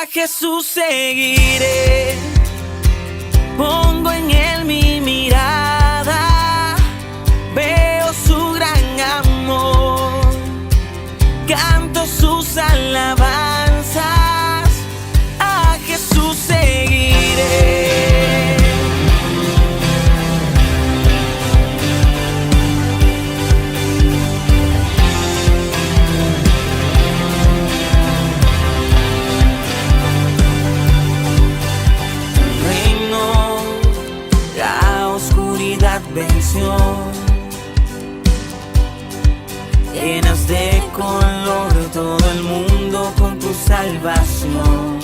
A Jesús seguiré, pongo en él mi mirada, veo su gran amor, canto sus alabanzas, a Jesús seguiré. Venció, llenas de color todo el mundo con tu salvación.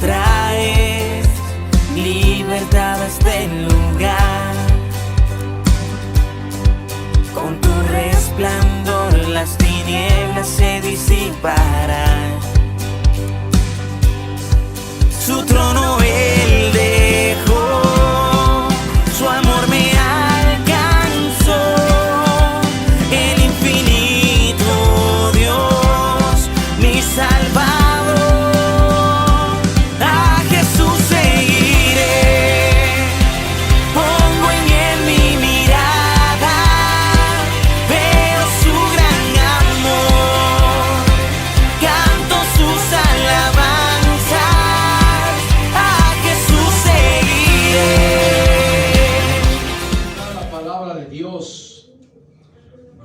Traes libertad a este lugar, con tu resplandor las tinieblas se disiparán. Su trono él dejó, su amor me alcanzó, el infinito Dios, mi Salvador. A Jesús seguiré, pongo en él mi mirada, veo su gran amor, canto sus alabanzas.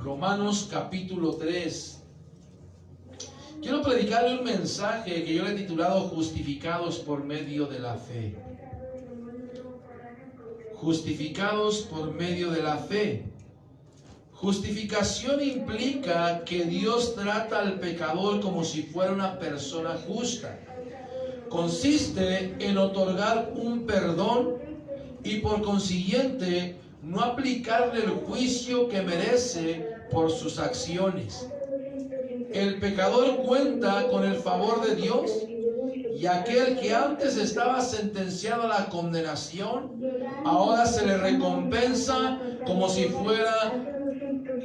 Romanos capítulo 3. Quiero predicarle un mensaje que yo le he titulado Justificados por medio de la fe. Justificados por medio de la fe. Justificación implica que Dios trata al pecador como si fuera una persona justa. Consiste en otorgar un perdón y por consiguiente no aplicarle el juicio que merece por sus acciones. El pecador cuenta con el favor de Dios y aquel que antes estaba sentenciado a la condenación, ahora se le recompensa como si fuera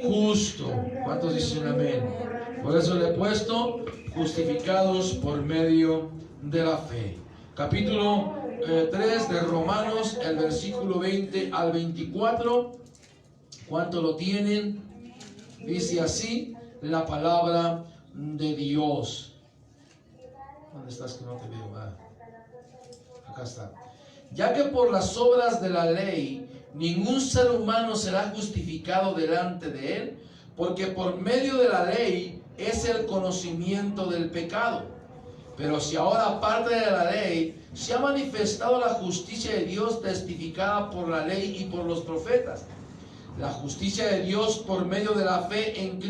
justo. ¿Cuántos dicen amén? Por eso le he puesto justificados por medio de la fe. Capítulo 3 de Romanos, el versículo 20 al 24. ¿Cuánto lo tienen? Dice así la palabra de Dios. ¿Dónde estás que no te veo? Acá está. Ya que por las obras de la ley ningún ser humano será justificado delante de él, porque por medio de la ley es el conocimiento del pecado. Pero si ahora, aparte de la ley, se ha manifestado la justicia de Dios testificada por la ley y por los profetas, la justicia de Dios por medio de la fe en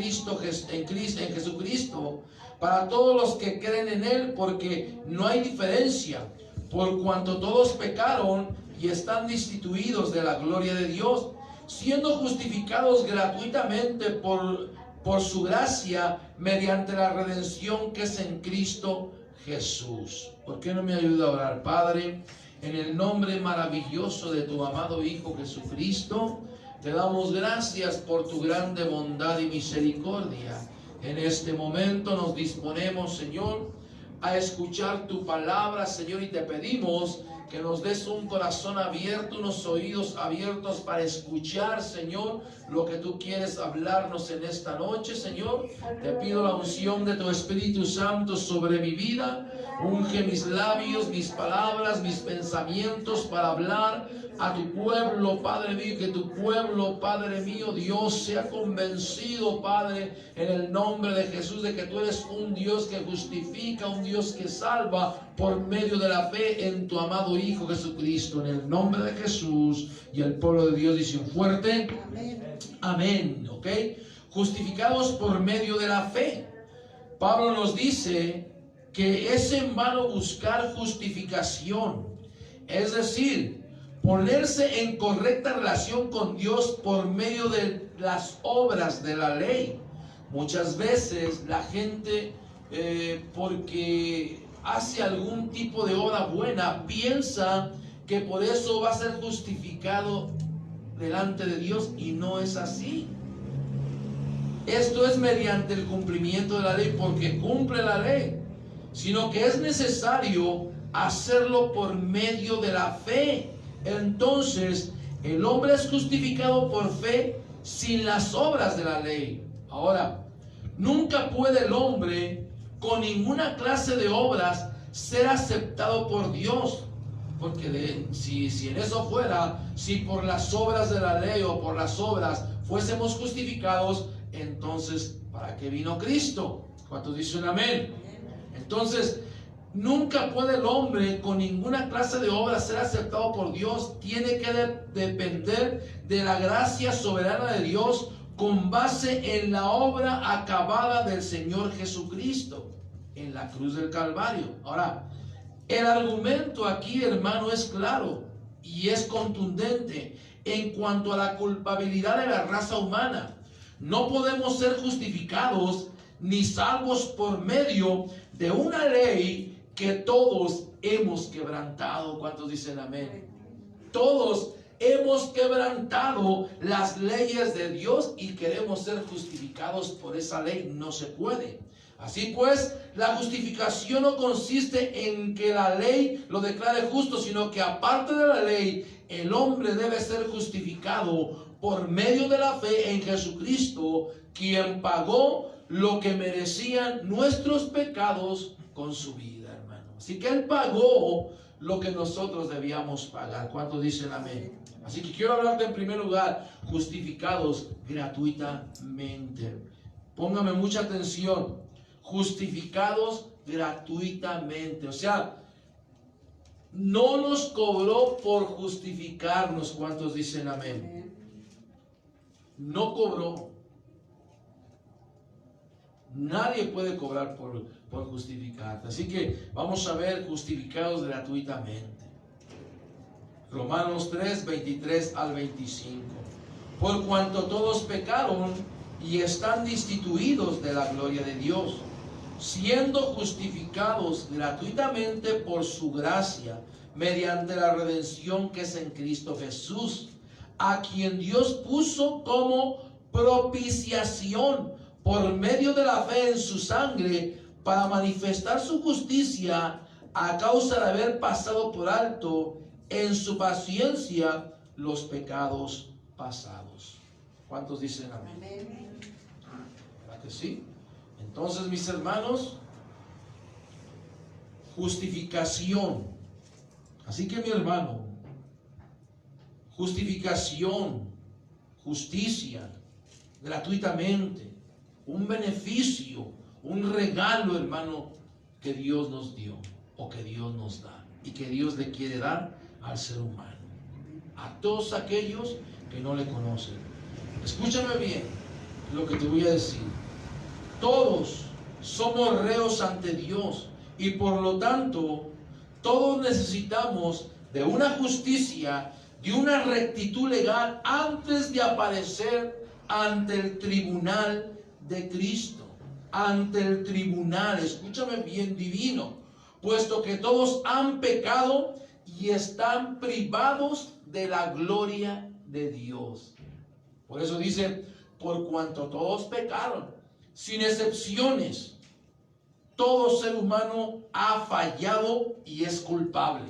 Jesucristo, para todos los que creen en Él, porque no hay diferencia, por cuanto todos pecaron y están destituidos de la gloria de Dios, siendo justificados gratuitamente por su gracia, mediante la redención que es en Cristo Jesús. ¿Por qué no me ayuda a orar? Padre, en el nombre maravilloso de tu amado Hijo Jesucristo, te damos gracias por tu grande bondad y misericordia. En este momento nos disponemos, Señor, a escuchar tu palabra, Señor, y te pedimos que nos des un corazón abierto, unos oídos abiertos para escuchar, Señor, lo que tú quieres hablarnos en esta noche, Señor. Te pido la unción de tu Espíritu Santo sobre mi vida. Unge mis labios, mis palabras, mis pensamientos para hablar a tu pueblo, Padre mío, que tu pueblo, Padre mío, Dios, sea convencido, Padre, en el nombre de Jesús, de que tú eres un Dios que justifica, un Dios que salva por medio de la fe en tu amado Hijo Jesucristo. En el nombre de Jesús, y el pueblo de Dios dice un fuerte amén. ¿Ok? Justificados por medio de la fe. Pablo nos dice que es en vano buscar justificación, es decir, ponerse en correcta relación con Dios por medio de las obras de la ley. Muchas veces la gente, porque hace algún tipo de obra buena, piensa que por eso va a ser justificado delante de Dios, y no es así. esto es mediante el cumplimiento de la ley, porque cumple la ley, sino que es necesario hacerlo por medio de la fe. Entonces, el hombre es justificado por fe sin las obras de la ley. Ahora, nunca puede el hombre con ninguna clase de obras ser aceptado por Dios. Porque si en eso fuera, si por las obras de la ley o por las obras fuésemos justificados, entonces, ¿para qué vino Cristo? ¿Cuántos dicen amén? Entonces, nunca puede el hombre con ninguna clase de obra ser aceptado por Dios. Tiene que depender de la gracia soberana de Dios con base en la obra acabada del Señor Jesucristo en la cruz del Calvario. Ahora, el argumento aquí, hermano, es claro y es contundente en cuanto a la culpabilidad de la raza humana. No podemos ser justificados ni salvos por medio de una ley que todos hemos quebrantado. ¿Cuántos dicen amén? Todos hemos quebrantado las leyes de Dios y queremos ser justificados por esa ley. No se puede. Así pues, la justificación no consiste en que la ley lo declare justo, sino que aparte de la ley, el hombre debe ser justificado por medio de la fe en Jesucristo, quien pagó lo que merecían nuestros pecados con su vida, hermano. Así que Él pagó lo que nosotros debíamos pagar. ¿Cuántos dicen amén? Así que quiero hablarte en primer lugar, justificados gratuitamente. Póngame mucha atención. Justificados gratuitamente. O sea, no nos cobró por justificarnos. ¿Cuántos dicen amén? No cobró. Nadie puede cobrar por justificarte. Así que vamos a ver justificados gratuitamente. Romanos 3, 23 al 25. Por cuanto todos pecaron y están destituidos de la gloria de Dios, siendo justificados gratuitamente por su gracia, mediante la redención que es en Cristo Jesús, a quien Dios puso como propiciación por medio de la fe en su sangre, para manifestar su justicia a causa de haber pasado por alto en su paciencia los pecados pasados. ¿Cuántos dicen amén? ¿Verdad que sí? Entonces, mis hermanos, justificación. Así que, mi hermano, justificación, justicia, gratuitamente, un beneficio, un regalo, hermano, que Dios nos dio o que Dios nos da y que Dios le quiere dar al ser humano, a todos aquellos que no le conocen. Escúchame bien lo que te voy a decir. Todos somos reos ante Dios y por lo tanto todos necesitamos de una justicia, de una rectitud legal antes de aparecer ante el tribunal de Cristo, ante el tribunal, escúchame bien, divino, puesto que todos han pecado y están privados de la gloria de Dios. Por eso dice, por cuanto todos pecaron, sin excepciones, todo ser humano ha fallado y es culpable.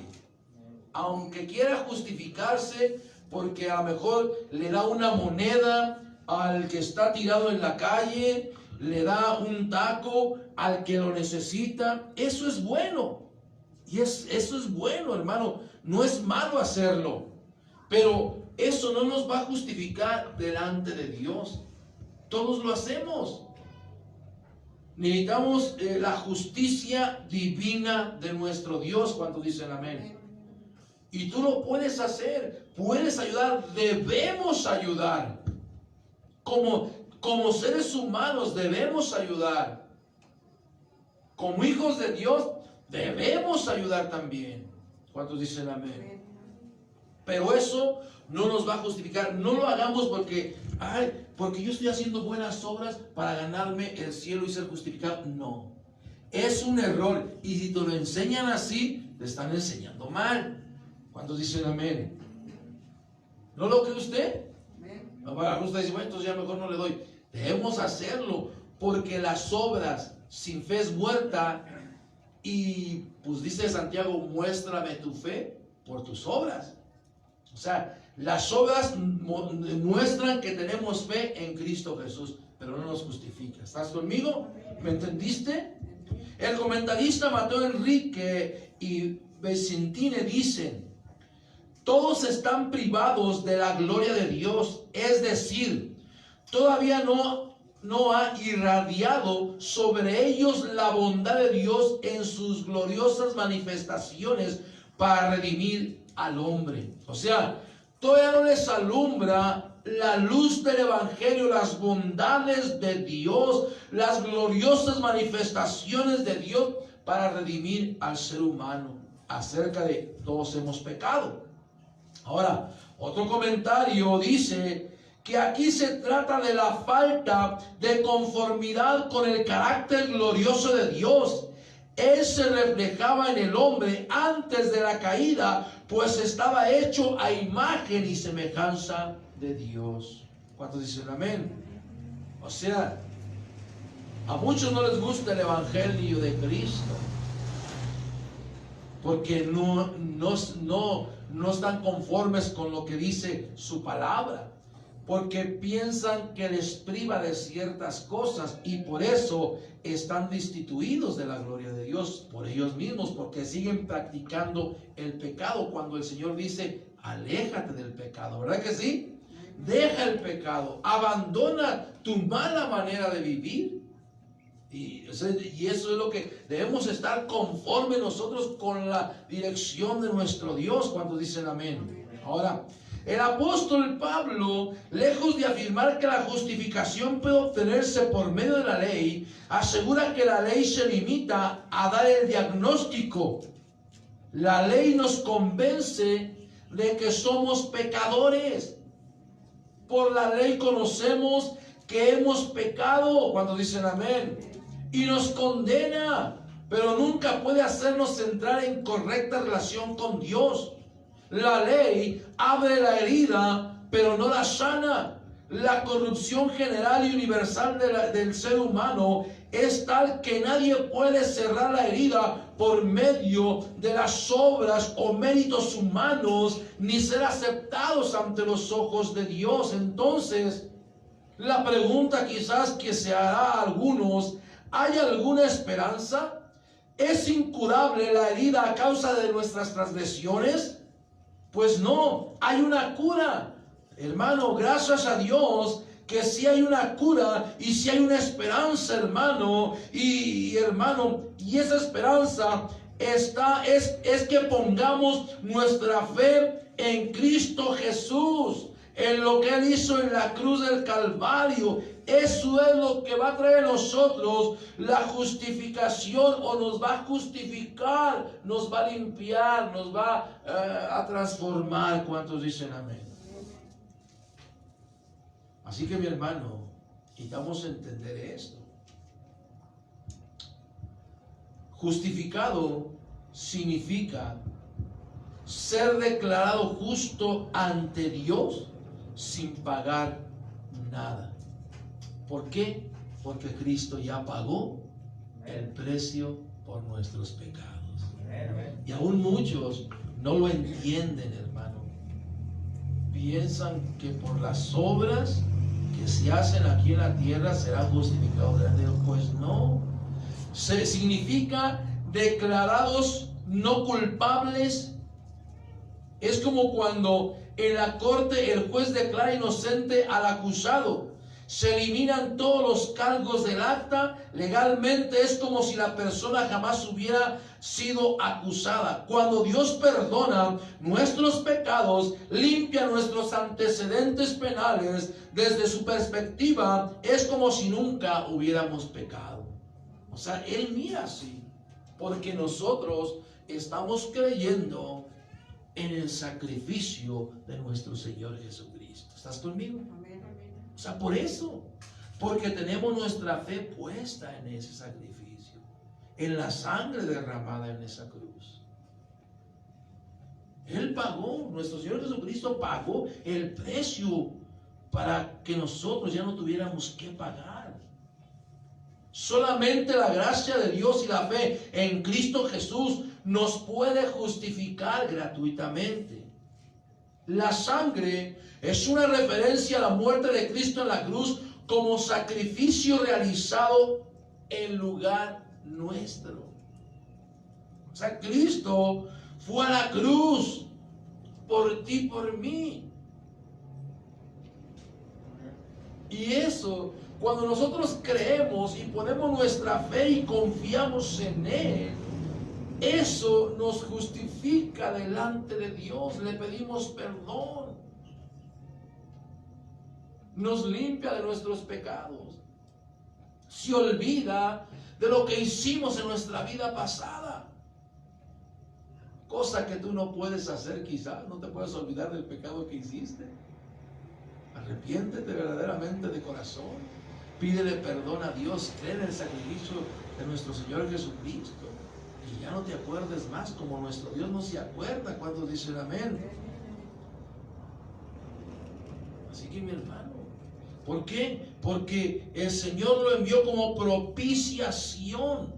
Aunque quiera justificarse porque a lo mejor le da una moneda al que está tirado en la calle, le da un taco al que lo necesita, eso es bueno. Y eso es bueno, hermano. No es malo hacerlo. Pero eso no nos va a justificar delante de Dios. Todos lo hacemos. Necesitamos la justicia divina de nuestro Dios. ¿Cuántos dicen amén? Y tú lo puedes hacer. Puedes ayudar. Debemos ayudar. Como seres humanos debemos ayudar. Como hijos de Dios debemos ayudar también. ¿Cuántos dicen amén? Pero eso no nos va a justificar. No lo hagamos porque yo estoy haciendo buenas obras para ganarme el cielo y ser justificado. No. Es un error. Y si te lo enseñan así, te están enseñando mal. ¿Cuántos dicen amén? ¿No lo cree usted? Para usted dice, bueno, entonces ya mejor no le doy. Debemos hacerlo porque las obras sin fe es muerta. Y pues dice Santiago, muéstrame tu fe por tus obras. O sea, las obras muestran que tenemos fe en Cristo Jesús, pero no nos justifica. ¿Estás conmigo? ¿Me entendiste? El comentarista Mateo Enrique y Vicentini dicen: todos están privados de la gloria de Dios, es decir, todavía no ha irradiado sobre ellos la bondad de Dios en sus gloriosas manifestaciones para redimir al hombre. O sea, todavía no les alumbra la luz del Evangelio, las bondades de Dios, las gloriosas manifestaciones de Dios para redimir al ser humano. Acerca de todos hemos pecado. Ahora, otro comentario dice que aquí se trata de la falta de conformidad con el carácter glorioso de Dios. Él se reflejaba en el hombre antes de la caída, pues estaba hecho a imagen y semejanza de Dios. ¿Cuántos dicen amén? O sea, a muchos no les gusta el Evangelio de Cristo, porque no están conformes con lo que dice su palabra, porque piensan que les priva de ciertas cosas y por eso están destituidos de la gloria de Dios por ellos mismos, porque siguen practicando el pecado, cuando el Señor dice: aléjate del pecado. ¿Verdad que sí? Deja el pecado, abandona tu mala manera de vivir. Y eso es lo que debemos estar conforme nosotros con la dirección de nuestro Dios. Cuando dicen amén. Ahora, el apóstol Pablo, lejos de afirmar que la justificación puede obtenerse por medio de la ley, asegura que la ley se limita a dar el diagnóstico. La ley nos convence de que somos pecadores. Por la ley conocemos que hemos pecado. Cuando dicen amén. Y nos condena, pero nunca puede hacernos entrar en correcta relación con Dios. La ley abre la herida, pero no la sana. La corrupción general y universal del ser humano es tal que nadie puede cerrar la herida por medio de las obras o méritos humanos, ni ser aceptados ante los ojos de Dios. Entonces, la pregunta quizás que se hará a algunos: ¿hay alguna esperanza? ¿Es incurable la herida a causa de nuestras transgresiones? Pues no, hay una cura. Hermano, gracias a Dios que sí hay una cura y sí hay una esperanza, hermano. Y esa esperanza es que pongamos nuestra fe en Cristo Jesús, en lo que Él hizo en la cruz del Calvario. Eso es lo que va a traer a nosotros la justificación, o nos va a justificar, nos va a limpiar, nos va a transformar. ¿Cuántos dicen amén? Así que, mi hermano, necesitamos entender esto. Justificado significa ser declarado justo ante Dios sin pagar nada. ¿Por qué? Porque Cristo ya pagó el precio por nuestros pecados. Y aún muchos no lo entienden, hermano. Piensan que por las obras que se hacen aquí en la tierra serán justificados delante de Dios. Pues no. Significa declarados no culpables. Es como cuando en la corte el juez declara inocente al acusado. Se eliminan todos los cargos del acta. Legalmente es como si la persona jamás hubiera sido acusada. Cuando Dios perdona nuestros pecados, limpia nuestros antecedentes penales, desde su perspectiva es como si nunca hubiéramos pecado. O sea, Él mira así, porque nosotros estamos creyendo en el sacrificio de nuestro Señor Jesucristo. ¿Estás conmigo? O sea, por eso, porque tenemos nuestra fe puesta en ese sacrificio, en la sangre derramada en esa cruz. Él pagó, nuestro Señor Jesucristo pagó el precio para que nosotros ya no tuviéramos que pagar. Solamente la gracia de Dios y la fe en Cristo Jesús nos puede justificar gratuitamente. La sangre es una referencia a la muerte de Cristo en la cruz como sacrificio realizado en lugar nuestro. O sea, Cristo fue a la cruz por ti, por mí. Y eso, cuando nosotros creemos y ponemos nuestra fe y confiamos en Él, eso nos justifica delante de Dios. Le pedimos perdón. Nos limpia de nuestros pecados. Se olvida de lo que hicimos en nuestra vida pasada. Cosa que tú no puedes hacer quizás. No te puedes olvidar del pecado que hiciste. Arrepiéntete verdaderamente de corazón. Pídele perdón a Dios. Cree en el sacrificio de nuestro Señor Jesucristo. Y ya no te acuerdes más, como nuestro Dios no se acuerda cuando dicen amén. Así que mi hermano, ¿por qué? Porque el Señor lo envió como propiciación.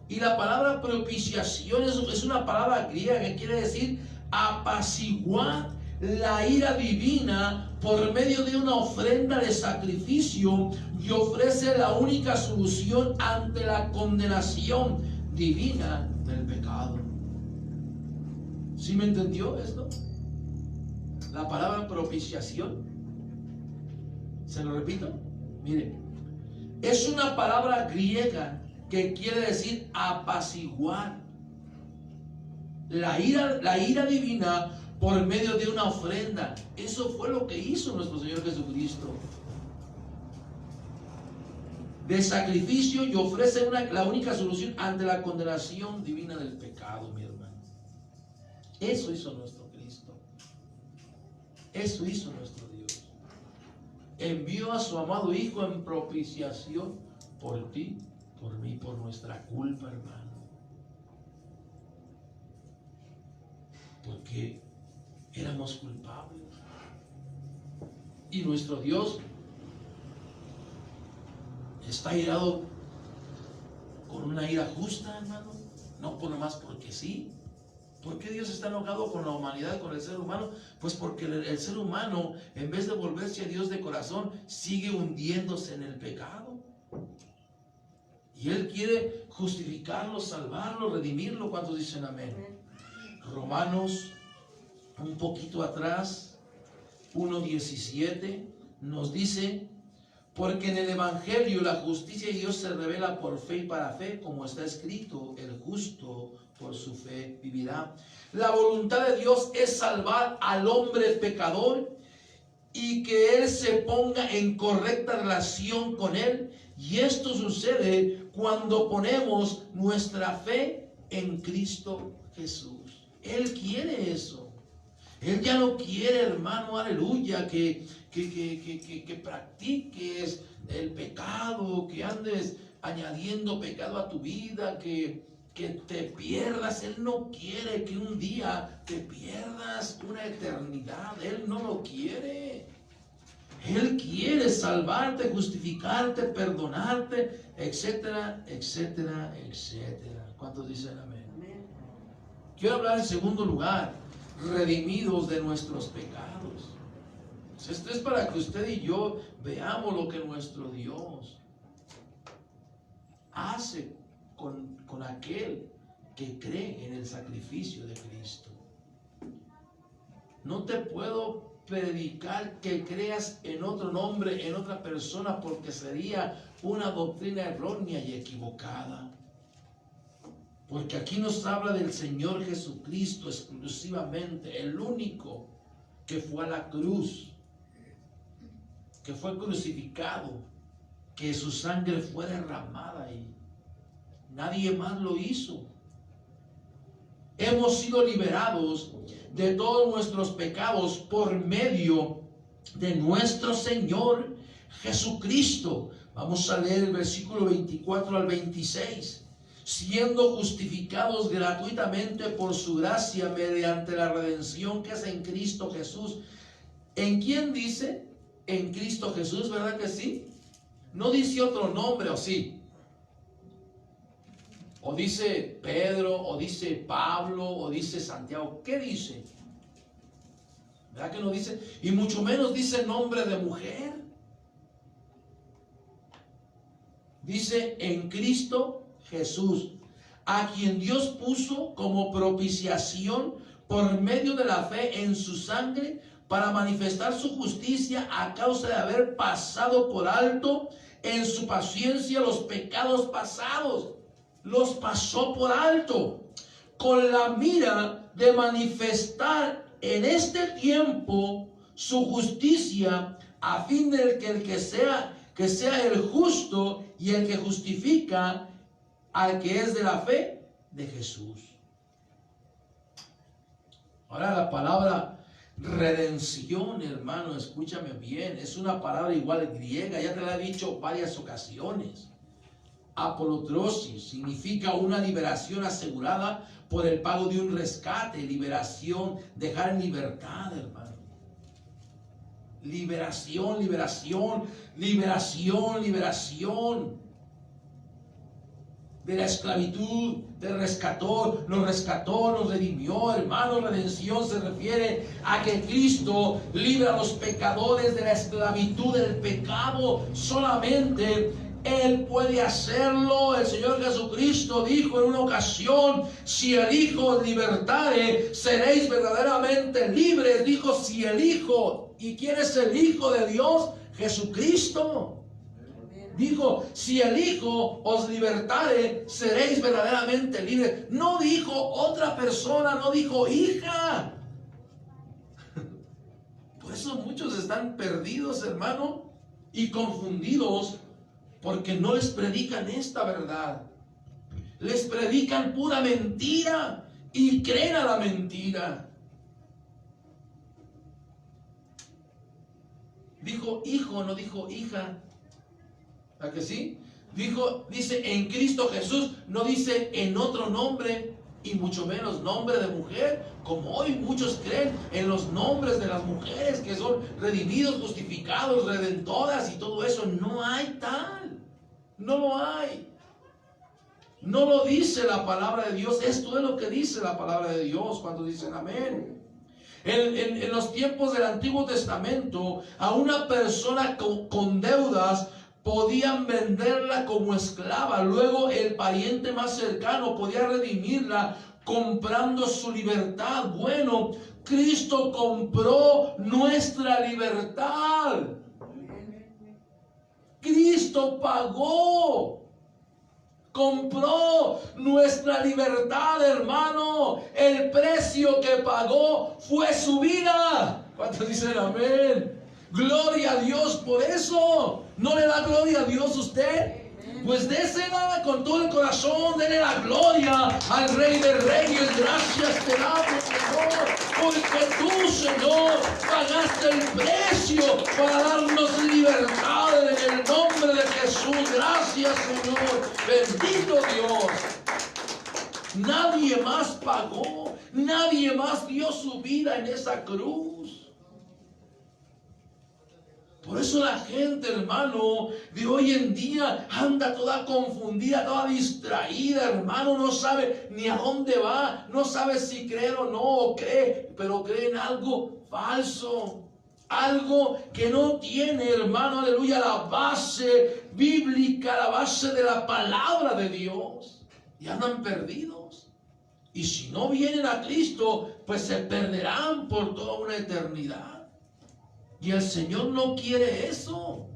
Y la palabra propiciación es una palabra griega que quiere decir apaciguar la ira divina por medio de una ofrenda de sacrificio, y ofrece la única solución ante la condenación divina del pecado. ¿Sí me entendió esto? La palabra propiciación, se lo repito, mire, es una palabra griega que quiere decir apaciguar la ira divina por medio de una ofrenda. Eso fue lo que hizo nuestro Señor Jesucristo. De sacrificio, y ofrece la única solución ante la condenación divina del pecado, mi hermano. Eso hizo nuestro Cristo. Eso hizo nuestro Dios. Envió a su amado Hijo en propiciación por ti, por mí, por nuestra culpa, hermano. Porque éramos culpables. Y nuestro Dios está irado con una ira justa, hermano. No por nomás porque sí. ¿Por qué Dios está enojado con la humanidad, con el ser humano? Pues porque el ser humano, en vez de volverse a Dios de corazón, sigue hundiéndose en el pecado. Y Él quiere justificarlo, salvarlo, redimirlo. ¿Cuántos dicen amén? Romanos, un poquito atrás, 1:17, nos dice: porque en el Evangelio la justicia de Dios se revela por fe y para fe, como está escrito: el justo por su fe vivirá. La voluntad de Dios es salvar al hombre pecador y que Él se ponga en correcta relación con Él. Y esto sucede cuando ponemos nuestra fe en Cristo Jesús. Él quiere eso. Él ya no quiere, hermano, aleluya, que practiques el pecado, que andes añadiendo pecado a tu vida, que te pierdas. Él no quiere que un día te pierdas una eternidad. Él no lo quiere. Él quiere salvarte, justificarte, perdonarte, etcétera, etcétera, etcétera. ¿Cuántos dicen amén? Quiero hablar en segundo lugar, redimidos de nuestros pecados. Esto es para que usted y yo veamos lo que nuestro Dios hace con aquel que cree en el sacrificio de Cristo. No te puedo predicar que creas en otro nombre, en otra persona, porque sería una doctrina errónea y equivocada. Porque aquí nos habla del Señor Jesucristo exclusivamente, el único que fue a la cruz, que fue crucificado, que su sangre fue derramada y nadie más lo hizo. Hemos sido liberados de todos nuestros pecados por medio de nuestro Señor Jesucristo. Vamos a leer el versículo 24 al 26. Siendo justificados gratuitamente por su gracia mediante la redención que es en Cristo Jesús. ¿En quién dice? en Cristo Jesús, ¿verdad que sí? No dice otro nombre, ¿o sí? O dice Pedro, o dice Pablo, o dice Santiago. ¿Qué dice? ¿Verdad que no dice? Y mucho menos dice nombre de mujer. Dice en Cristo Jesús, a quien Dios puso como propiciación por medio de la fe en su sangre, para manifestar su justicia a causa de haber pasado por alto en su paciencia los pecados pasados. Los pasó por alto, con la mira de manifestar en este tiempo su justicia, a fin de que el que sea el justo y el que justifica al que es de la fe de Jesús. Ahora la palabra redención, hermano, escúchame bien, es una palabra igual griega, ya te la he dicho varias ocasiones. Apolotrosis significa una liberación asegurada por el pago de un rescate, liberación, dejar en libertad, hermano. Liberación, liberación, liberación, liberación de la esclavitud, nos rescató, nos redimió, hermano. Redención se refiere a que Cristo libra a los pecadores de la esclavitud del pecado. Solamente Él puede hacerlo. El Señor Jesucristo dijo en una ocasión: si el Hijo os libertare, seréis verdaderamente libres. Dijo: si el Hijo. ¿Y quién es el Hijo de Dios? Jesucristo. Dijo: si el Hijo os libertare, seréis verdaderamente libres. No dijo otra persona, no dijo hija. Por eso muchos están perdidos, hermano, y confundidos, porque no les predican esta verdad. Les predican pura mentira y creen a la mentira. Dijo hijo, no dijo hija. ¿A que sí? Dice en Cristo Jesús, no dice en otro nombre, y mucho menos nombre de mujer, como hoy muchos creen en los nombres de las mujeres que son redimidos, justificados, redentoras y todo eso. No hay tal, no lo hay. No lo dice la palabra de Dios. Esto es lo que dice la palabra de Dios cuando dicen amén. En los tiempos del Antiguo Testamento, a una persona con deudas podían venderla como esclava. Luego el pariente más cercano podía redimirla comprando su libertad. Bueno, Cristo compró nuestra libertad. Cristo pagó, compró nuestra libertad, hermano. El precio que pagó fue su vida. ¿Cuántos dicen amén? Gloria a Dios por eso. ¿No le da gloria a Dios usted? Pues désela con todo el corazón. Denle la gloria al Rey de Reyes. Gracias te damos, Señor, porque tú, Señor, pagaste el precio para darnos libertad en el nombre de Jesús. Gracias, Señor. Bendito Dios. Nadie más pagó, nadie más dio su vida en esa cruz. Por eso la gente, hermano, de hoy en día anda toda confundida, toda distraída, hermano. No sabe ni a dónde va, no sabe si creer o no, o cree, pero cree en algo falso. Algo que no tiene, hermano, aleluya, la base bíblica, la base de la palabra de Dios. Y andan perdidos. Y si no vienen a Cristo, pues se perderán por toda una eternidad. Y el Señor no quiere eso.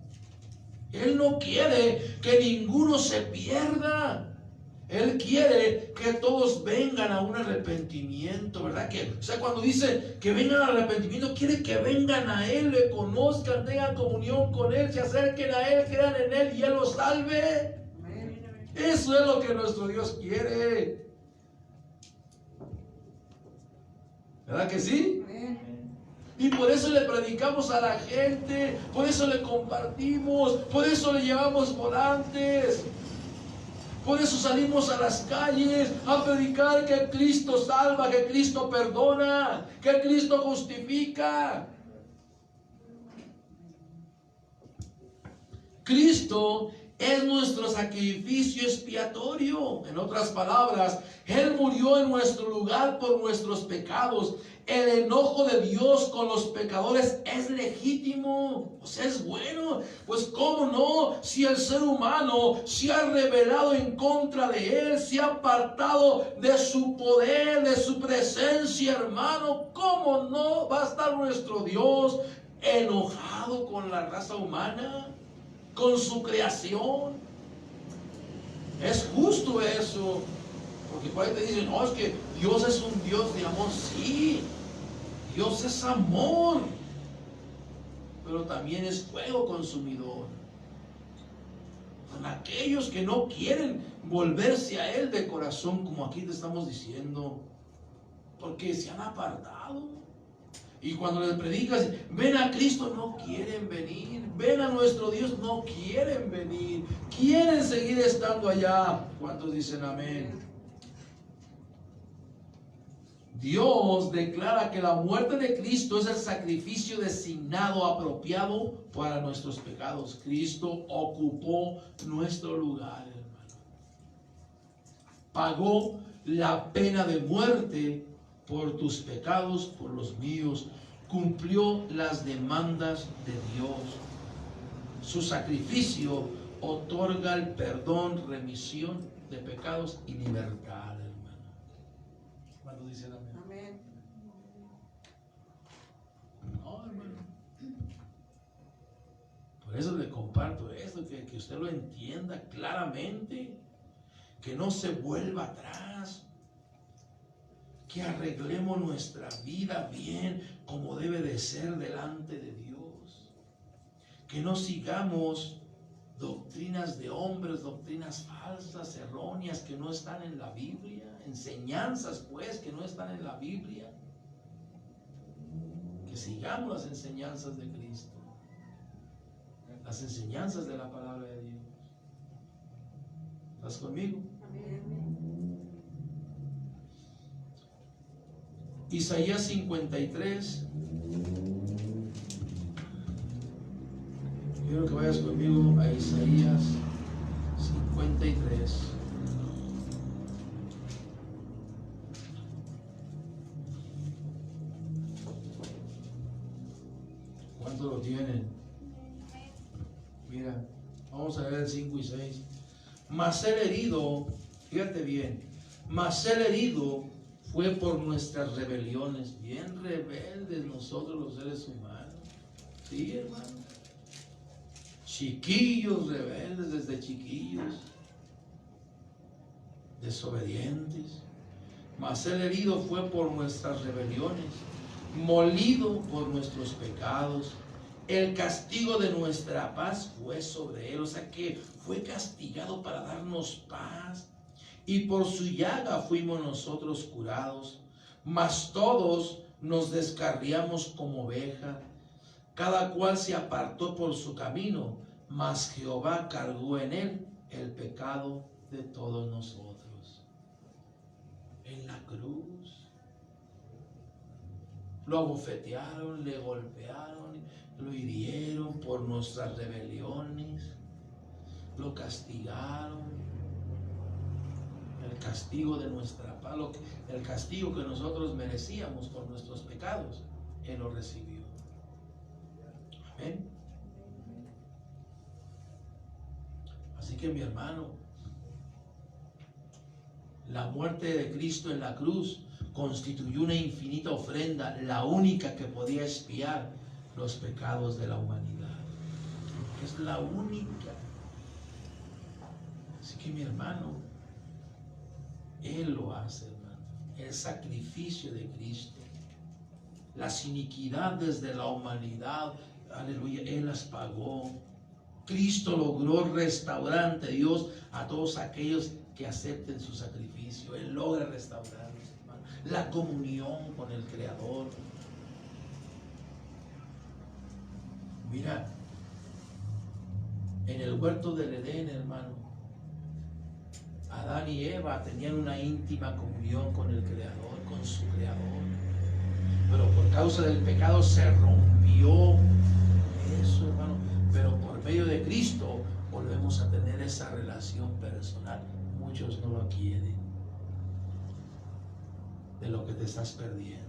Él no quiere que ninguno se pierda. Él quiere que todos vengan a un arrepentimiento, ¿verdad? O sea, cuando dice que vengan al arrepentimiento, quiere que vengan a Él, le conozcan, tengan comunión con Él, se acerquen a Él, crean en Él y Él los salve. Eso es lo que nuestro Dios quiere. ¿Verdad que sí? Y por eso le predicamos a la gente, por eso le compartimos, por eso le llevamos volantes, por eso salimos a las calles a predicar que Cristo salva, que Cristo perdona, que Cristo justifica. Cristo es nuestro sacrificio expiatorio. En otras palabras, Él murió en nuestro lugar por nuestros pecados. El enojo de Dios con los pecadores es legítimo, o sea, es bueno. Pues cómo no, si el ser humano se ha rebelado en contra de Él, se ha apartado de su poder, de su presencia, hermano, ¿cómo no va a estar nuestro Dios enojado con la raza humana, con su creación? Es justo eso. Porque por ahí te dicen, no, es que Dios es un Dios de amor. Sí, Dios es amor, pero también es fuego consumidor. Con aquellos que no quieren volverse a Él de corazón, como aquí te estamos diciendo, porque se han apartado. Y cuando les predicas, ven a Cristo, no quieren venir. Ven a nuestro Dios, no quieren venir. Quieren seguir estando allá. ¿Cuántos dicen amén? Dios declara que la muerte de Cristo es el sacrificio designado, apropiado para nuestros pecados. Cristo ocupó nuestro lugar, hermano. Pagó la pena de muerte por tus pecados, por los míos. Cumplió las demandas de Dios. Su sacrificio otorga el perdón, remisión de pecados y libertad, hermano. ¿Cuándo dicen amén? Amén. No, hermano. Por eso le comparto esto, que usted lo entienda claramente, que no se vuelva atrás, que arreglemos nuestra vida bien como debe de ser delante de Dios, que no sigamos doctrinas de hombres, doctrinas falsas, erróneas, que no están en la Biblia, enseñanzas pues que no están en la Biblia, que sigamos las enseñanzas de Cristo, las enseñanzas de la palabra de Dios. ¿Estás conmigo? Isaías 53. Quiero que vayas conmigo a Isaías 53. ¿Cuántos lo tienen? Mira, vamos a ver el 5 y 6. Mas el herido, fíjate bien, mas el herido fue por nuestras rebeliones. Bien rebeldes nosotros los seres humanos. Sí, hermano. Chiquillos rebeldes desde chiquillos. Desobedientes. Mas el herido fue por nuestras rebeliones, molido por nuestros pecados. El castigo de nuestra paz fue sobre él. O sea que fue castigado para darnos paz. Y por su llaga fuimos nosotros curados. Mas todos nos descarriamos como oveja, cada cual se apartó por su camino, mas Jehová cargó en él el pecado de todos nosotros. En la cruz lo abofetearon, le golpearon, lo hirieron por nuestras rebeliones, lo castigaron. El castigo de nuestra paz, el castigo que nosotros merecíamos por nuestros pecados, Él lo recibió. Amén. Así que mi hermano, la muerte de Cristo en la cruz constituyó una infinita ofrenda, la única que podía expiar los pecados de la humanidad. Es la única. Así que mi hermano, Él lo hace, hermano. El sacrificio de Cristo, las iniquidades de la humanidad, aleluya, Él las pagó. Cristo logró restaurar ante Dios a todos aquellos que acepten su sacrificio. Él logra restaurarlos, hermano. La comunión con el Creador. Mira, en el huerto del Edén, hermano, Adán y Eva tenían una íntima comunión con el Creador, con su Creador. Pero por causa del pecado se rompió eso, hermano. Pero por medio de Cristo volvemos a tener esa relación personal. Muchos no lo quieren. De lo que te estás perdiendo.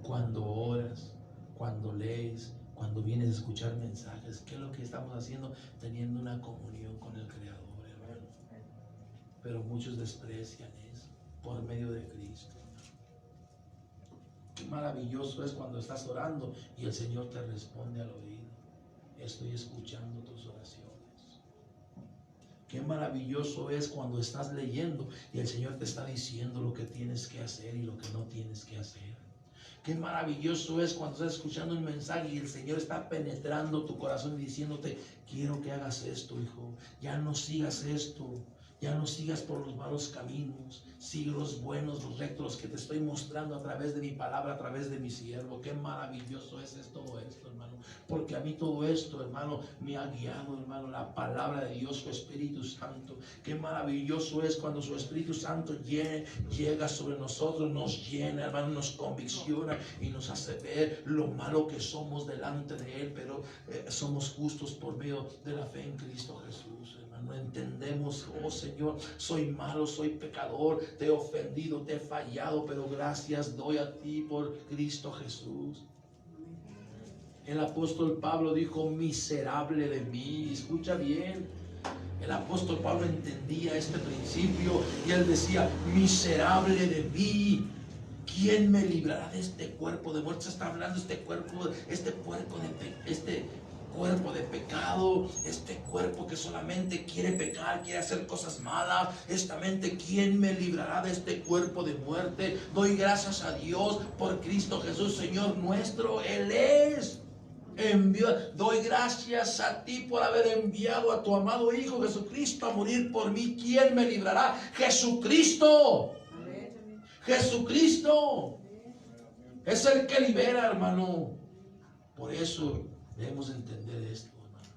Cuando oras, cuando lees, cuando vienes a escuchar mensajes, ¿qué es lo que estamos haciendo? Teniendo una comunión con el Creador, hermano. Pero muchos desprecian eso por medio de Cristo. Qué maravilloso es cuando estás orando y el Señor te responde al oído. Estoy escuchando tus oraciones. Qué maravilloso es cuando estás leyendo y el Señor te está diciendo lo que tienes que hacer y lo que no tienes que hacer. Qué maravilloso es cuando estás escuchando un mensaje y el Señor está penetrando tu corazón y diciéndote: quiero que hagas esto, hijo. Ya no sigas esto. Ya no sigas por los malos caminos. Sigue los buenos, los rectos, los que te estoy mostrando a través de mi palabra, a través de mi siervo. Qué maravilloso es todo esto, hermano. Porque a mí todo esto, hermano, me ha guiado, hermano, la palabra de Dios, su Espíritu Santo. Qué maravilloso es cuando su Espíritu Santo llega sobre nosotros, nos llena, hermano, nos convicciona y nos hace ver lo malo que somos delante de Él, pero somos justos por medio de la fe en Cristo Jesús, hermano. Entendemos: oh Señor, soy malo, soy pecador, te he ofendido, te he fallado, pero gracias doy a ti por Cristo Jesús. El apóstol Pablo dijo: miserable de mí. Escucha bien, el apóstol Pablo entendía este principio y él decía: miserable de mí. ¿Quién me librará de este cuerpo de muerte? Se está hablando este cuerpo de pecado, este cuerpo que solamente quiere pecar, quiere hacer cosas malas. Esta mente, ¿quién me librará de este cuerpo de muerte? Doy gracias a Dios por Cristo Jesús, Señor nuestro. Él es. Doy gracias a ti por haber enviado a tu amado Hijo Jesucristo a morir por mí. ¿Quién me librará? Jesucristo. Jesucristo es el que libera, hermano. Por eso debemos entender esto, hermano.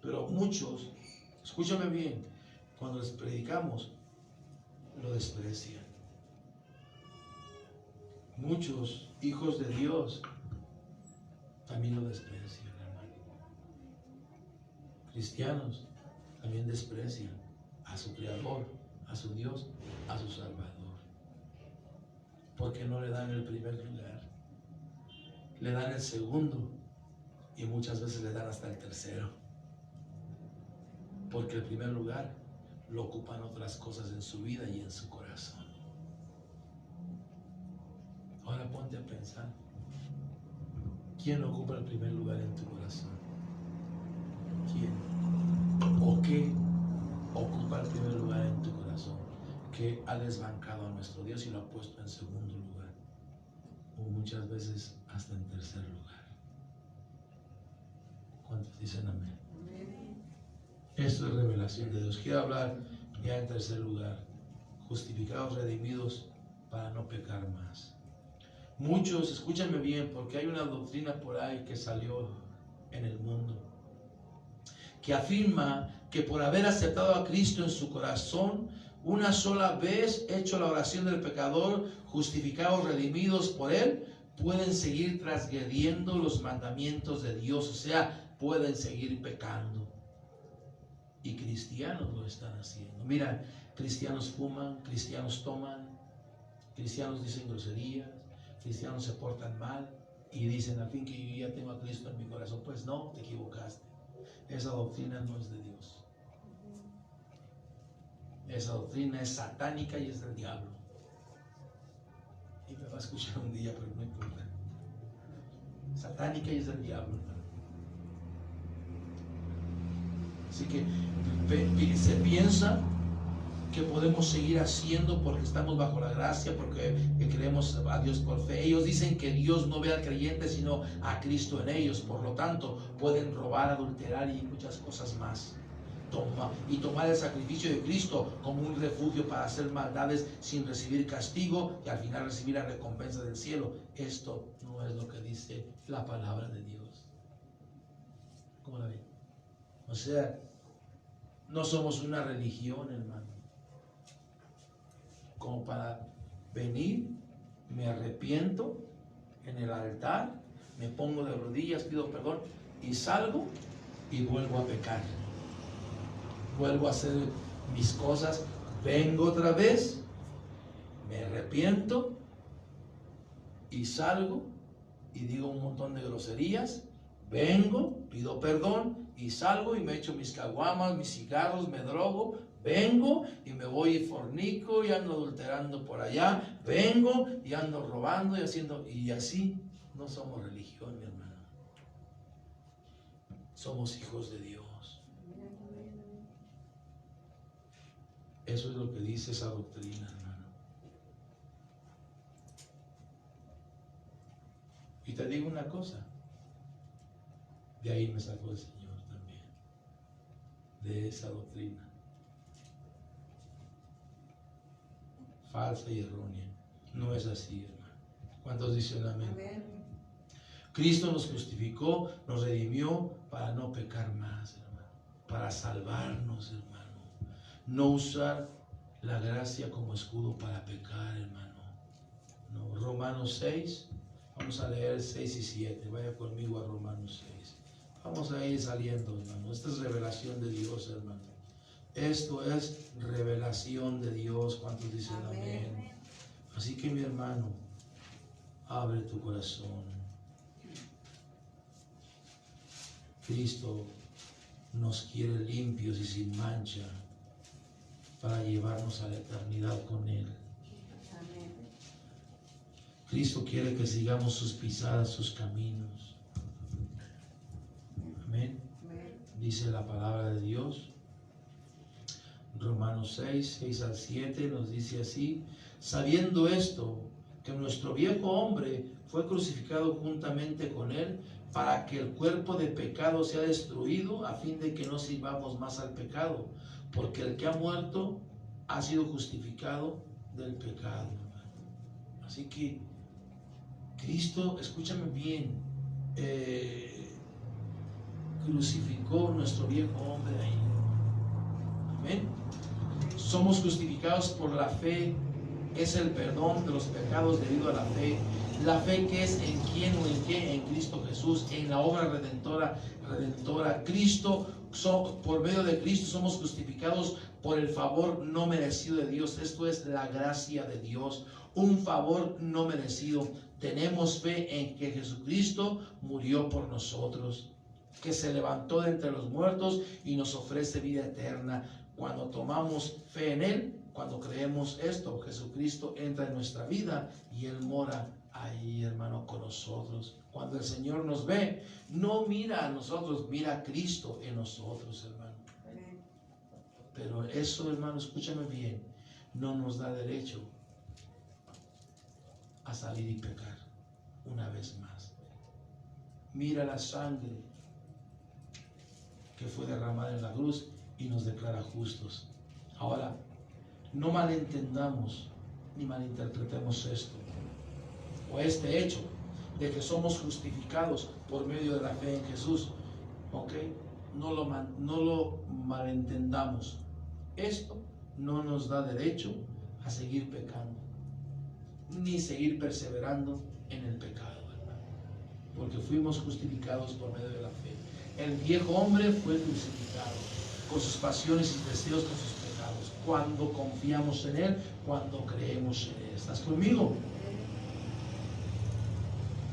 Pero muchos, escúchame bien, cuando les predicamos, lo desprecian. Muchos hijos de Dios también lo desprecian, hermano. Cristianos también desprecian a su Creador, a su Dios, a su Salvador. Porque no le dan el primer lugar, le dan el segundo y muchas veces le dan hasta el tercero. Porque el primer lugar lo ocupan otras cosas en su vida y en su corazón. Ahora ponte a pensar: ¿quién ocupa el primer lugar en tu corazón? ¿Quién? ¿O qué ocupa el primer lugar en tu corazón? Que ha desbancado a nuestro Dios y lo ha puesto en segundo lugar, o muchas veces hasta en tercer lugar. ¿Cuántos dicen amén? Esto es revelación de Dios. Quiero hablar ya en tercer lugar: justificados, redimidos para no pecar más. Muchos, escúchame bien, porque hay una doctrina por ahí que salió en el mundo, que afirma que por haber aceptado a Cristo en su corazón una sola vez, hecho la oración del pecador, justificados, redimidos por Él, pueden seguir transgrediendo los mandamientos de Dios. O sea, pueden seguir pecando. Y cristianos lo están haciendo. Mira, cristianos fuman, cristianos toman, cristianos dicen groserías, cristianos se portan mal y dicen al fin que yo ya tengo a Cristo en mi corazón. Pues no, te equivocaste. Esa doctrina no es de Dios. Esa doctrina es satánica y es del diablo. Y me va a escuchar un día, pero no importa. Satánica y es del diablo, hermano. Así que se piensa que podemos seguir haciendo porque estamos bajo la gracia, porque creemos a Dios por fe. Ellos dicen que Dios no ve al creyente sino a Cristo en ellos. Por lo tanto, pueden robar, adulterar y muchas cosas más. Y tomar el sacrificio de Cristo como un refugio para hacer maldades sin recibir castigo y al final recibir la recompensa del cielo. Esto no es lo que dice la palabra de Dios. ¿Cómo la ven? O sea, no somos una religión, hermano, como para venir, me arrepiento en el altar, me pongo de rodillas, pido perdón y salgo y vuelvo a pecar. Vuelvo a hacer mis cosas, vengo otra vez, me arrepiento y salgo y digo un montón de groserías, vengo, pido perdón y salgo y me echo mis caguamas, mis cigarros, me drogo, vengo y me voy y fornico y ando adulterando por allá, vengo y ando robando y haciendo, y así no somos religión, mi hermano. Somos hijos de Dios. Eso es lo que dice esa doctrina, hermano. Y te digo una cosa, de ahí me sacó el Señor también, de esa doctrina falsa y errónea. No es así, hermano. ¿Cuántos dicen amén? Amén. Cristo nos justificó, nos redimió para no pecar más, hermano, para salvarnos, hermano. No usar la gracia como escudo para pecar, hermano. No. Romanos 6, vamos a leer 6 y 7. Vaya conmigo a Romanos 6. Vamos a ir saliendo, hermano. Esta es revelación de Dios, hermano. Esto es revelación de Dios. ¿Cuántos dicen amén? Así que, mi hermano, abre tu corazón. Cristo nos quiere limpios y sin mancha para llevarnos a la eternidad con Él. Cristo quiere que sigamos sus pisadas, sus caminos. Amén. Dice la palabra de Dios. Romanos 6, 6 al 7 nos dice así: sabiendo esto, que nuestro viejo hombre fue crucificado juntamente con Él, para que el cuerpo de pecado sea destruido, a fin de que no sirvamos más al pecado, porque el que ha muerto ha sido justificado del pecado. Así que Cristo, escúchame bien, crucificó nuestro viejo hombre ahí. Amén. Somos justificados por la fe, es el perdón de los pecados debido a la fe. La fe que es en quién o en qué, en Cristo Jesús, en la obra redentora. Cristo, por medio de Cristo somos justificados por el favor no merecido de Dios. Esto es la gracia de Dios, un favor no merecido. Tenemos fe en que Jesucristo murió por nosotros, que se levantó de entre los muertos y nos ofrece vida eterna. Cuando tomamos fe en Él, cuando creemos esto, Jesucristo entra en nuestra vida y Él mora ahí, hermano, con nosotros. Cuando el Señor nos ve, no mira a nosotros, mira a Cristo en nosotros, hermano. Pero eso, hermano, escúchame bien, no nos da derecho a salir y pecar una vez más. Mira la sangre que fue derramada en la cruz y nos declara justos. Ahora, no malentendamos ni malinterpretemos esto o este hecho de que somos justificados por medio de la fe en Jesús. ¿Ok? No lo malentendamos. Esto no nos da derecho a seguir pecando ni seguir perseverando en el pecado, hermano, porque fuimos justificados por medio de la fe. El viejo hombre fue crucificado con sus pasiones y deseos, con sus pecados, cuando confiamos en Él, cuando creemos en Él. ¿Estás conmigo?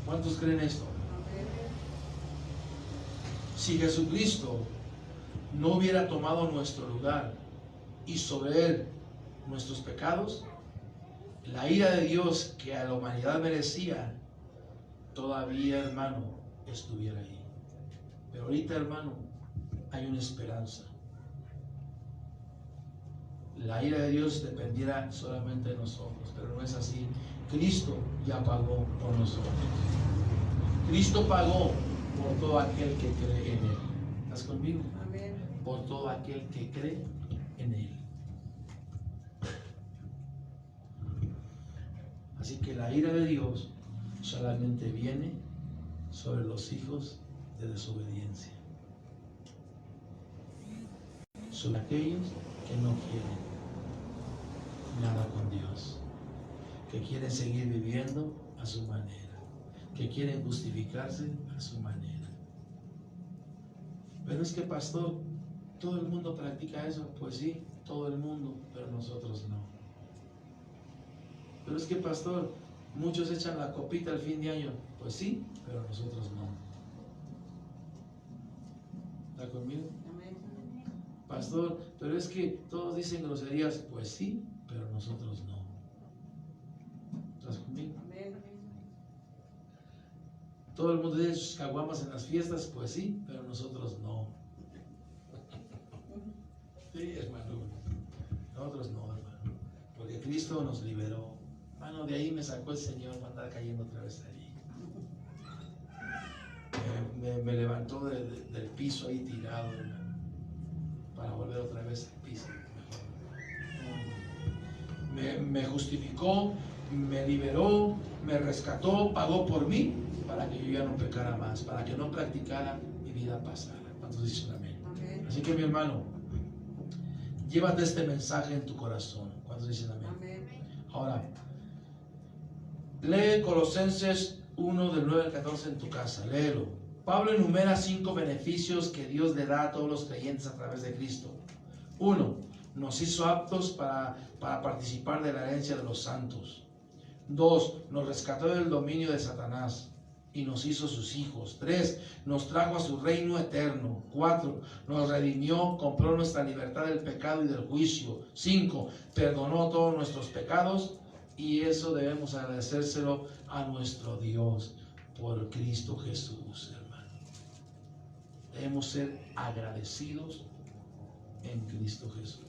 ¿Cuántos creen esto? Si Jesucristo no hubiera tomado nuestro lugar y sobre Él nuestros pecados, la ira de Dios que a la humanidad merecía, todavía, hermano, estuviera ahí. Pero ahorita, hermano, hay una esperanza. La ira de Dios dependiera solamente de nosotros, pero no es así. Cristo ya pagó por nosotros. Cristo pagó por todo aquel que cree en Él. ¿Estás conmigo? Amén. Por todo aquel que cree en Él. Así que la ira de Dios solamente viene sobre los hijos de desobediencia, sobre aquellos que no quieren nada con Dios, que quieren seguir viviendo a su manera. que quieren justificarse a su manera. Pero es que, pastor, ¿todo el mundo practica eso? Pues sí, todo el mundo, pero nosotros no. Pero es que, pastor, muchos echan la copita al fin de año. Pues sí, pero nosotros no. ¿Está conmigo? Pastor, pero es que todos dicen groserías. Pues sí, pero nosotros no. ¿Estás conmigo? Todo el mundo dice sus caguamas en las fiestas. Pues sí, pero nosotros no. Sí, hermano. Nosotros no, hermano. Porque Cristo nos liberó. Hermano, de ahí me sacó el Señor para andar cayendo otra vez ahí. Me levantó del piso ahí tirado, hermano, para volver otra vez al piso. Me justificó, me liberó, me rescató, pagó por mí, para que yo ya no pecara más, para que no practicara mi vida pasada. ¿Cuántos dicen amén? Así que, mi hermano, llévate este mensaje en tu corazón. ¿Cuántos dicen amén? Ahora, lee Colosenses 1 del 9 al 14 en tu casa, léelo. Pablo enumera 5 beneficios que Dios le da a todos los creyentes a través de Cristo. 1. Nos hizo aptos para participar de la herencia de los santos. 2. Nos rescató del dominio de Satanás y nos hizo sus hijos. 3. Nos trajo a su reino eterno. 4. Nos redimió, compró nuestra libertad del pecado y del juicio. 5. Perdonó todos nuestros pecados, y eso debemos agradecérselo a nuestro Dios por Cristo Jesús, hermano. Debemos ser agradecidos en Cristo Jesús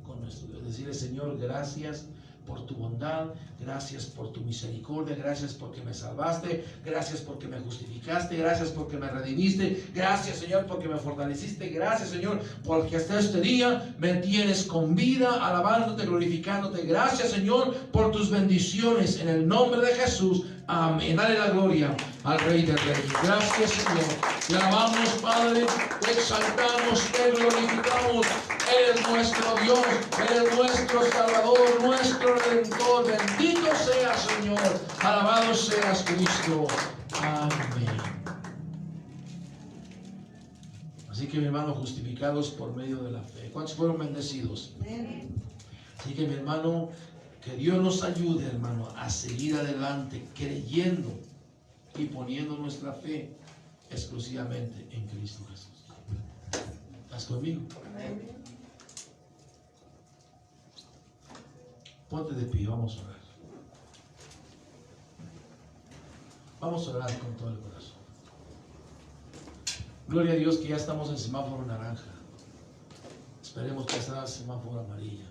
con nuestro Dios. Decirle: Señor, gracias por tu bondad, gracias por tu misericordia, gracias porque me salvaste, gracias porque me justificaste, gracias porque me redimiste, gracias, Señor, porque me fortaleciste, gracias, Señor, porque hasta este día me tienes con vida, alabándote, glorificándote. Gracias, Señor, por tus bendiciones, en el nombre de Jesús. Amén. Dale la gloria al Rey de Reyes. Gracias, Señor. Te alabamos, Padre, te exaltamos, te glorificamos. Eres nuestro Dios, eres nuestro Salvador, nuestro Redentor. Bendito seas, Señor. Alabado seas, Cristo. Amén. Así que, mi hermano, justificados por medio de la fe. ¿Cuántos fueron bendecidos? Amén. Así que, mi hermano, que Dios nos ayude, hermano, a seguir adelante creyendo y poniendo nuestra fe exclusivamente en Cristo Jesús. ¿Estás conmigo? Amén. Ponte de pie, vamos a orar. Vamos a orar con todo el corazón. Gloria a Dios que ya estamos en semáforo naranja. Esperemos que sea semáforo amarilla.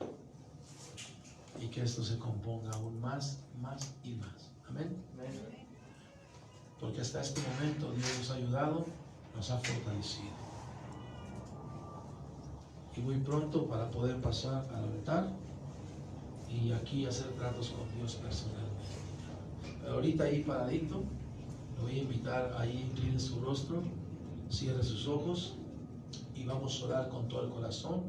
Y que esto se componga aún más y más. Amén. Porque hasta este momento Dios nos ha ayudado, nos ha fortalecido. Y muy pronto, para poder pasar al altar y aquí hacer tratos con Dios personalmente. Pero ahorita ahí paradito, lo voy a invitar, ahí incline su rostro, cierre sus ojos y vamos a orar con todo el corazón.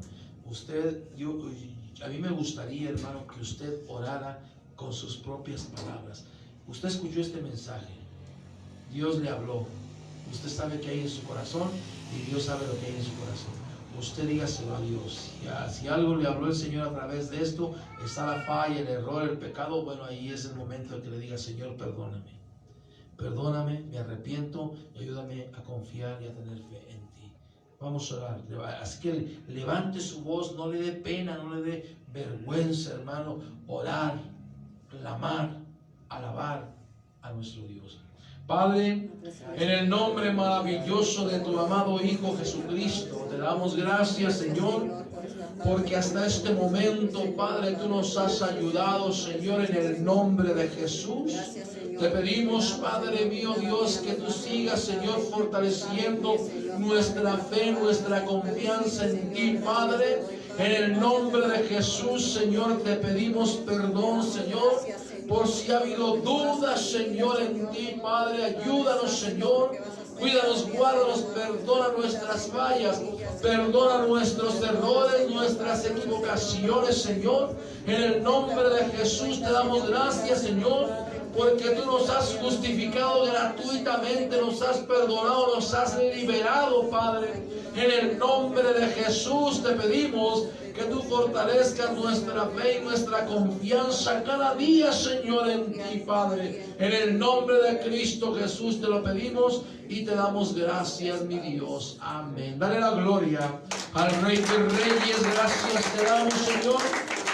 A mí me gustaría, hermano, que usted orara con sus propias palabras. Usted escuchó este mensaje, Dios le habló, usted sabe que hay en su corazón y Dios sabe lo que hay en su corazón. Usted dígaselo a Dios. Si algo le habló el Señor a través de esto, está la falla, el error, el pecado, bueno, ahí es el momento de que le diga: Señor, perdóname. Perdóname, me arrepiento y ayúdame a confiar y a tener fe en ti. Vamos a orar. Así que levante su voz, no le dé pena, no le dé vergüenza, hermano. Orar, clamar, alabar a nuestro Dios. Padre, en el nombre maravilloso de tu amado Hijo Jesucristo, te damos gracias, Señor, porque hasta este momento, Padre, tú nos has ayudado, Señor, en el nombre de Jesús. Te pedimos, Padre mío, Dios, que tú sigas, Señor, fortaleciendo nuestra fe, nuestra confianza en ti, Padre. En el nombre de Jesús, Señor, te pedimos perdón, Señor, por si ha habido dudas, Señor, en ti, Padre. Ayúdanos, Señor. Cuídanos, guárdanos, perdona nuestras fallas, perdona nuestros errores, nuestras equivocaciones, Señor. En el nombre de Jesús te damos gracias, Señor, porque tú nos has justificado gratuitamente, nos has perdonado, nos has liberado, Padre. En el nombre de Jesús te pedimos que tú fortalezcas nuestra fe y nuestra confianza cada día, Señor, en ti, Padre. En el nombre de Cristo Jesús te lo pedimos y te damos gracias, mi Dios. Amén. Dale la gloria al Rey de Reyes. Gracias te damos, Señor.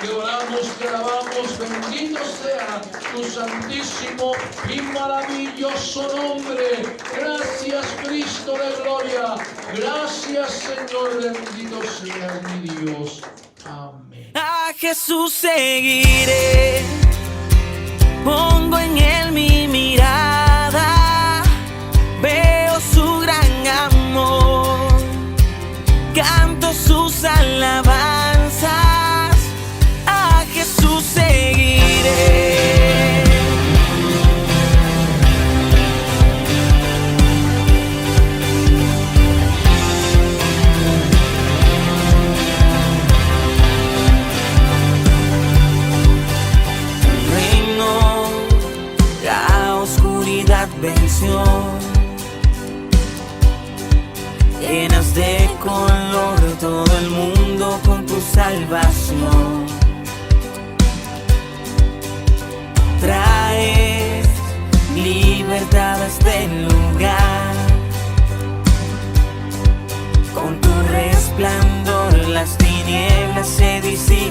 Te oramos, te alabamos. Bendito sea tu santísimo y maravilloso nombre. Gracias, Cristo de gloria. Gracias, Señor. Bendito sea mi Dios. Amén. A Jesús seguiré, pongo en él mi mirada, veo su gran amor, canto sus alabanzas, a Jesús seguiré. Venció, llenas de color todo el mundo con tu salvación. Traes libertad a este lugar, con tu resplandor las tinieblas se disipan.